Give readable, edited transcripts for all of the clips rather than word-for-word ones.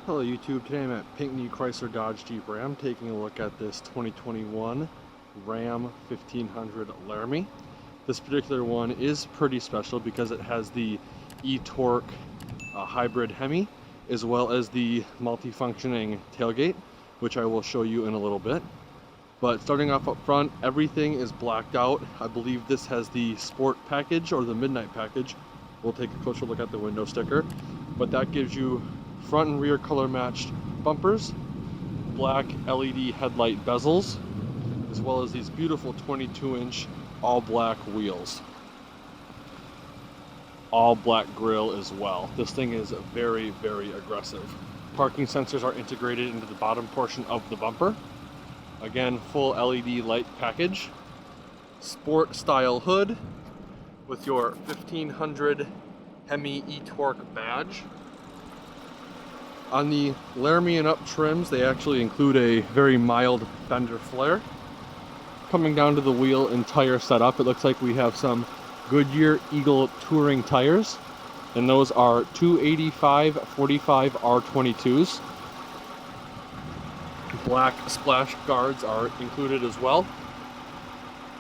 Hello YouTube, today I'm at Pinckney Dodge Jeep Ram taking a look at this 2021 Ram 1500 Laramie. This particular one is pretty special because it has the eTorque hybrid Hemi as well as the multi-functioning tailgate, which I will show you in a little bit. But starting off up front, everything is blacked out. I believe this has the sport package or the midnight package. We'll take a closer look at the window sticker, but that gives you front and rear color matched bumpers, black LED headlight bezels, as well as these beautiful 22-inch all black wheels. All black grille as well. This thing is very, very aggressive. Parking sensors are integrated into the bottom portion of the bumper. Again, full LED light package. Sport style hood with your 1500 Hemi eTorque badge. On the Laramie and up trims, they actually include a very mild fender flare. Coming down to the wheel and tire setup, it looks like we have some Goodyear Eagle Touring tires, and those are 285/45 R22s. Black splash guards are included as well.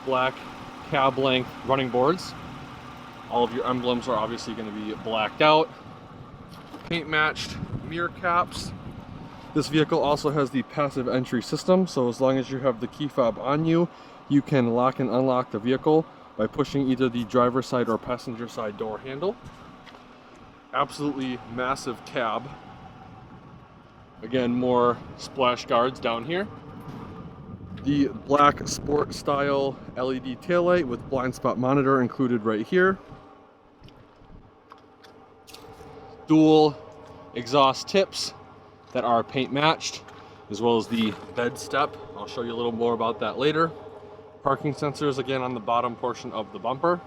Black cab length running boards. All of your emblems are obviously going to be blacked out. Paint matched mirror caps. This vehicle also has the passive entry system, so as long as you have the key fob on you, you can lock and unlock the vehicle by pushing either the driver's side or passenger side door handle. Absolutely massive cab. Again, more splash guards down here. The black sport style LED taillight with blind spot monitor included right here. Dual exhaust tips that are paint matched, as well as the bed step. I'll show you a little more about that later. Parking sensors again on the bottom portion of the bumper.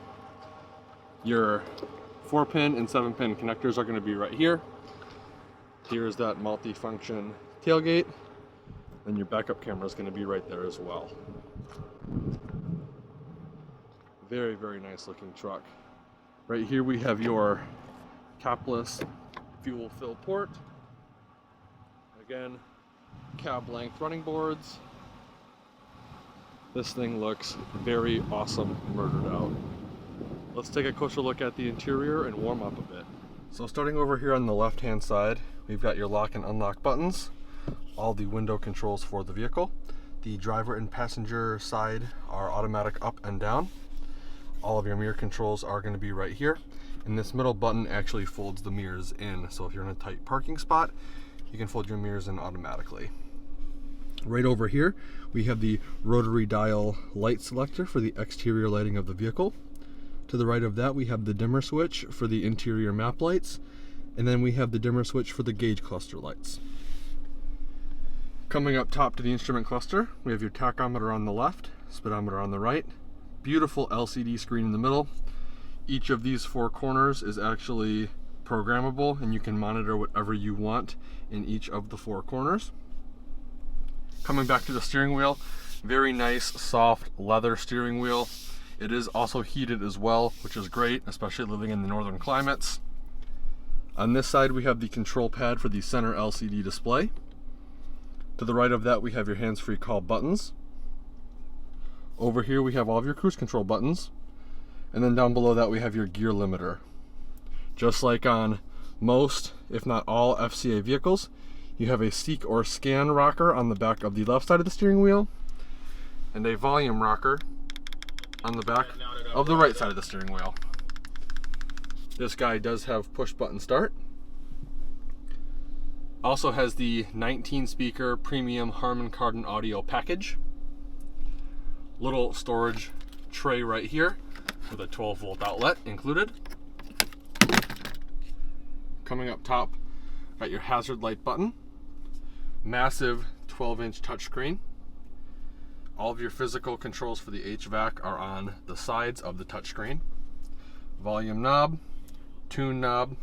Your 4-pin and 7-pin connectors are going to be right here. Here's that multi-function tailgate, and your backup camera is going to be right there as well. Very, very nice looking truck. Right here we have your capless fuel fill port. Again, cab length running boards. This thing looks very awesome murdered out. Let's take a closer look at the interior and warm up a bit. So starting over here on the left hand side, we've got your lock and unlock buttons, all the window controls for the vehicle. The driver and passenger side are automatic up and down. All of your mirror controls are going to be right here. And this middle button actually folds the mirrors in, so if you're in a tight parking spot, you can fold your mirrors in automatically. Right over here, we have the rotary dial light selector for the exterior lighting of the vehicle. To the right of that, we have the dimmer switch for the interior map lights, and then we have the dimmer switch for the gauge cluster lights. Coming up top to the instrument cluster, we have your tachometer on the left, speedometer on the right, beautiful LCD screen in the middle. Each of these 4 corners is actually programmable, and you can monitor whatever you want in each of the 4 corners. Coming back to the steering wheel, very nice soft leather steering wheel. It is also heated as well, which is great, especially living in the northern climates. On this side we have the control pad for the center LCD display. To the right of that we have your hands-free call buttons. Over here we have all of your cruise control buttons. And then down below that we have your gear limiter. Just like on most, if not all, FCA vehicles, you have a seek or scan rocker on the back of the left side of the steering wheel, and a volume rocker on the back of the right side of the steering wheel. This guy does have push button start. Also has the 19 speaker premium Harman Kardon audio package. Little storage tray right here with a 12-volt outlet included. Coming up top, got your hazard light button. Massive 12-inch touchscreen. All of your physical controls for the HVAC are on the sides of the touchscreen. Volume knob, tune knob.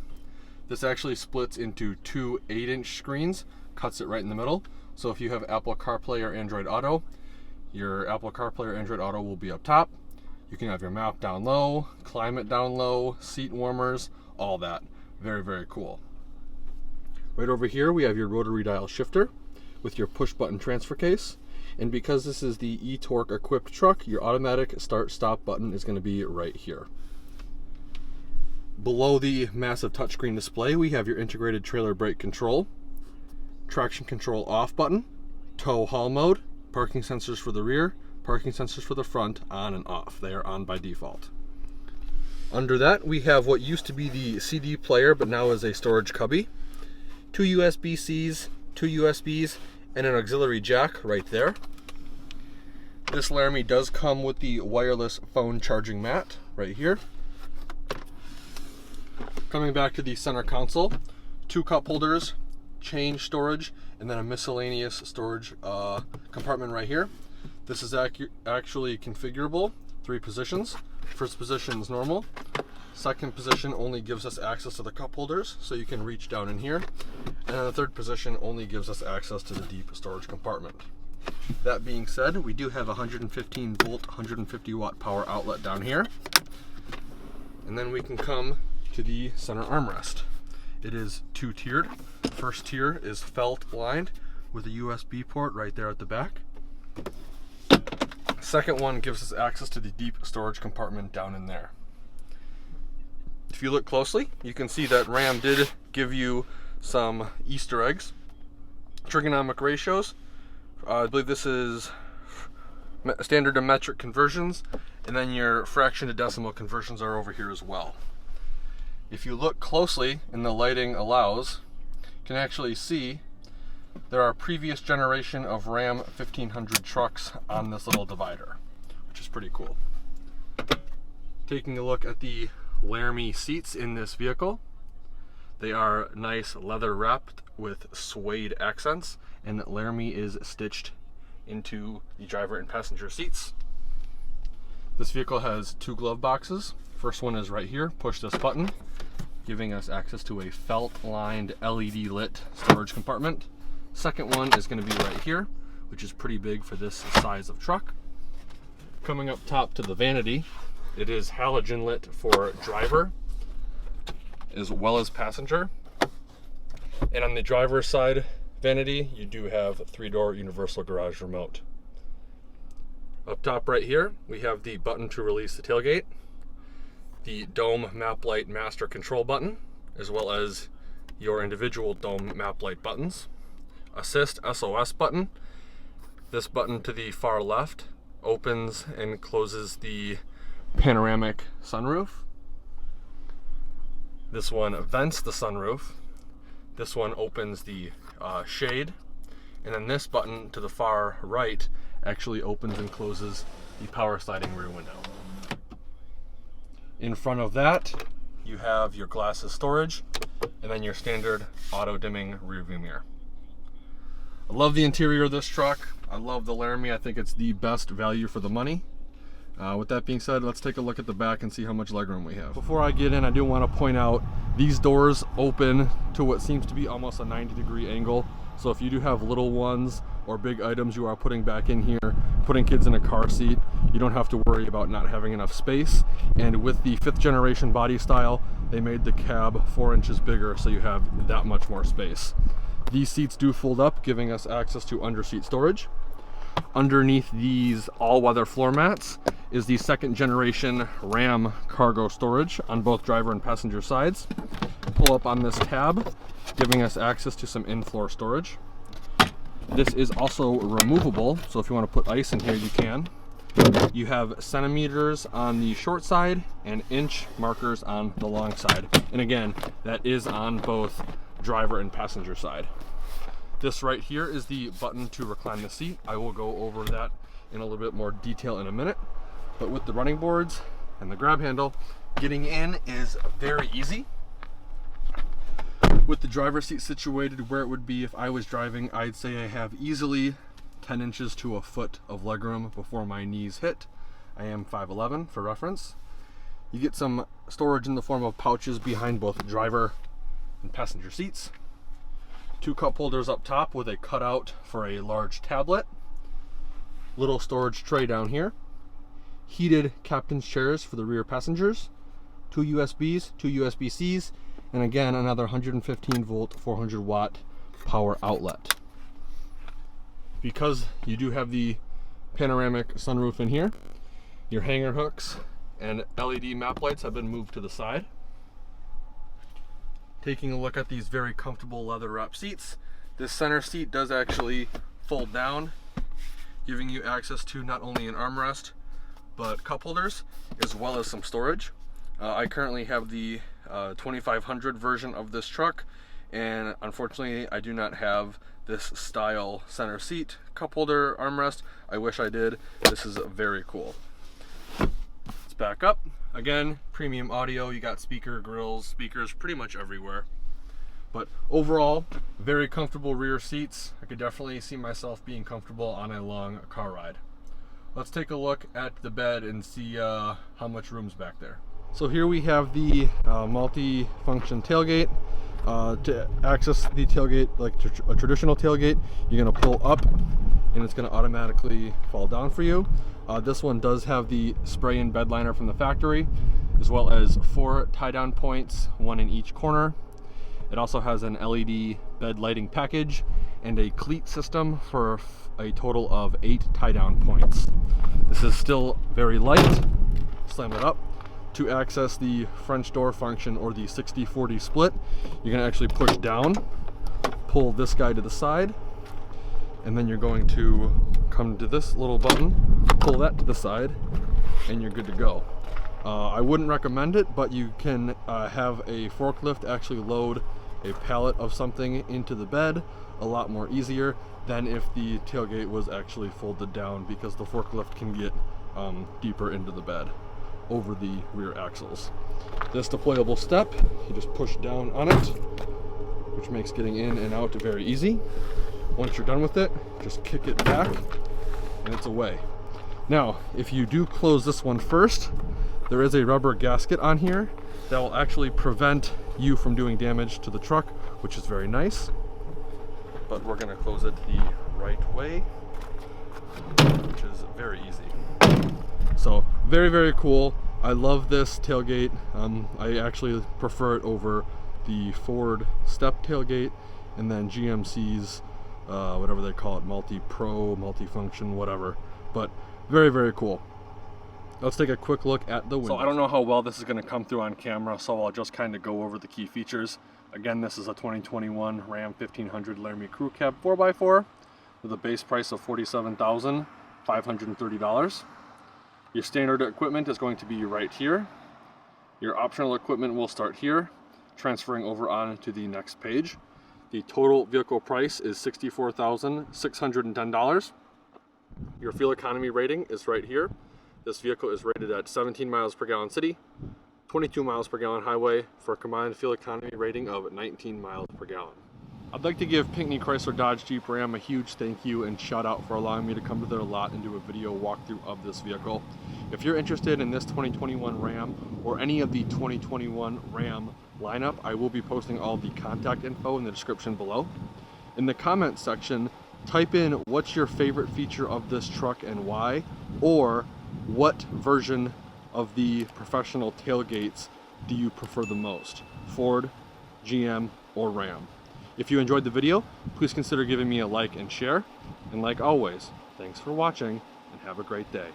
This actually splits into 2 8-inch screens, cuts it right in the middle. So if you have Apple CarPlay or Android Auto, your Apple CarPlay or Android Auto will be up top. You can have your map down low, climate down low, seat warmers, all that. Very, very cool. Right over here we have your rotary dial shifter with your push button transfer case. And because this is the eTorque equipped truck, your automatic start stop button is going to be right here. Below the massive touchscreen display, we have your integrated trailer brake control, traction control off button, tow haul mode, parking sensors for the rear, parking sensors for the front, on and off. They are on by default. Under that, we have what used to be the CD player, but now is a storage cubby, 2 USB-Cs, 2 USBs, and an auxiliary jack right there. This Laramie does come with the wireless phone charging mat right here. Coming back to the center console, 2 cup holders, chain storage, and then a miscellaneous storage compartment right here. This is actually configurable, 3 positions. First position is normal. Second position only gives us access to the cup holders, so you can reach down in here. And then the third position only gives us access to the deep storage compartment. That being said, we do have a 115 volt, 150 watt power outlet down here. And then we can come to the center armrest. It is 2-tiered. First tier is felt lined with a USB port right there at the back. Second one gives us access to the deep storage compartment down in there. If you look closely, you can see that Ram did give you some Easter eggs. Trigonomic ratios. I believe this is standard to metric conversions, and then your fraction to decimal conversions are over here as well. If you look closely, and the lighting allows, you can actually see there are previous generation of Ram 1500 trucks on this little divider, which is pretty cool. Taking a look at the Laramie seats in this vehicle, they are nice leather wrapped with suede accents, and Laramie is stitched into the driver and passenger seats. This vehicle has 2 glove boxes. First one is right here. Push this button, giving us access to a felt-lined LED lit storage compartment. Second one is going to be right here, which is pretty big for this size of truck. Coming up top to the vanity, it is halogen lit for driver as well as passenger. And on the driver's side vanity, you do have 3-door universal garage remote. Up top right here, we have the button to release the tailgate, the dome map light master control button, as well as your individual dome map light buttons. Assist SOS button. This button to the far left opens and closes the panoramic sunroof. This one vents the sunroof. This one opens the shade. And then this button to the far right actually opens and closes the power sliding rear window. In front of that, you have your glasses storage, and then your standard auto dimming rear view mirror. I love the interior of this truck. I love the Laramie. I think it's the best value for the money. With that being said, let's take a look at the back and see how much legroom we have. Before I get in, I do want to point out these doors open to what seems to be almost a 90-degree angle. So if you do have little ones or big items you are putting back in here, putting kids in a car seat, you don't have to worry about not having enough space. And with the 5th generation body style, they made the cab 4 inches bigger, so you have that much more space. These seats do fold up, giving us access to under-seat storage. Underneath these all-weather floor mats is the 2nd generation Ram cargo storage on both driver and passenger sides. Pull up on this tab, giving us access to some in-floor storage. This is also removable, so if you want to put ice in here, you can. You have centimeters on the short side and inch markers on the long side. And again, that is on both driver and passenger side. This right here is the button to recline the seat. I will go over that in a little bit more detail in a minute. But with the running boards and the grab handle, getting in is very easy. With the driver's seat situated where it would be if I was driving, I'd say I have easily 10 inches to a foot of legroom before my knees hit. I am 5'11" for reference. You get some storage in the form of pouches behind both driver and passenger seats. 2 cup holders up top with a cutout for a large tablet. Little storage tray down here. Heated captain's chairs for the rear passengers. 2 USBs, 2 USB-Cs, and again another 115 volt 400 watt power outlet. Because you do have the panoramic sunroof in here, your hanger hooks and LED map lights have been moved to the side. Taking a look at these very comfortable leather wrap seats, this center seat does actually fold down, giving you access to not only an armrest but cup holders as well as some storage. I currently have the 2500 version of this truck, and unfortunately I do not have this style center seat cup holder armrest. I wish I did. This is very cool. Let's back up. Again, premium audio. You got speaker grills, speakers pretty much everywhere. But overall, very comfortable rear seats. I could definitely see myself being comfortable on a long car ride. Let's take a look at the bed and see how much room's back there. So here we have the multi-function tailgate. To access the tailgate like a traditional tailgate, you're going to pull up and it's going to automatically fall down for you. This one does have the spray-in bed liner from the factory, as well as 4 tie-down points, 1 in each corner. It also has an LED bed lighting package and a cleat system for a total of 8 tie-down points. This is still very light. Slam it up. To access the French door function or the 60-40 split, you're going to actually push down, pull this guy to the side, and then you're going to come to this little button, pull that to the side, and you're good to go. I wouldn't recommend it, but you can have a forklift actually load a pallet of something into the bed a lot more easier than if the tailgate was actually folded down, because the forklift can get deeper into the bed over the rear axles. This deployable step, you just push down on it, which makes getting in and out very easy. Once you're done with it, just kick it back and it's away. Now, if you do close this one first, there is a rubber gasket on here that will actually prevent you from doing damage to the truck, which is very nice. But we're going to close it the right way, which is very easy. So very, very cool. I love this tailgate. I actually prefer it over the Ford step tailgate, and then GMC's whatever they call it, multi-pro, multi-function, whatever. But very, very cool. Let's take a quick look at the windows. So I don't know how well this is going to come through on camera, so I'll just kind of go over the key features. Again, this is a 2021 Ram 1500 Laramie Crew Cab 4x4 with a base price of $47,530. Your standard equipment is going to be right here. Your optional equipment will start here, transferring over on to the next page. The total vehicle price is $64,610. Your fuel economy rating is right here. This vehicle is rated at 17 miles per gallon city, 22 miles per gallon highway, for a combined fuel economy rating of 19 miles per gallon. I'd like to give Pinckney Chrysler Dodge Jeep Ram a huge thank you and shout out for allowing me to come to their lot and do a video walkthrough of this vehicle. If you're interested in this 2021 Ram or any of the 2021 Ram lineup, I will be posting all the contact info in the description below. In the comment section, type in what's your favorite feature of this truck and why, or what version of the professional tailgates do you prefer the most, Ford, GM, or Ram? If you enjoyed the video, please consider giving me a like and share. And like always, thanks for watching and have a great day.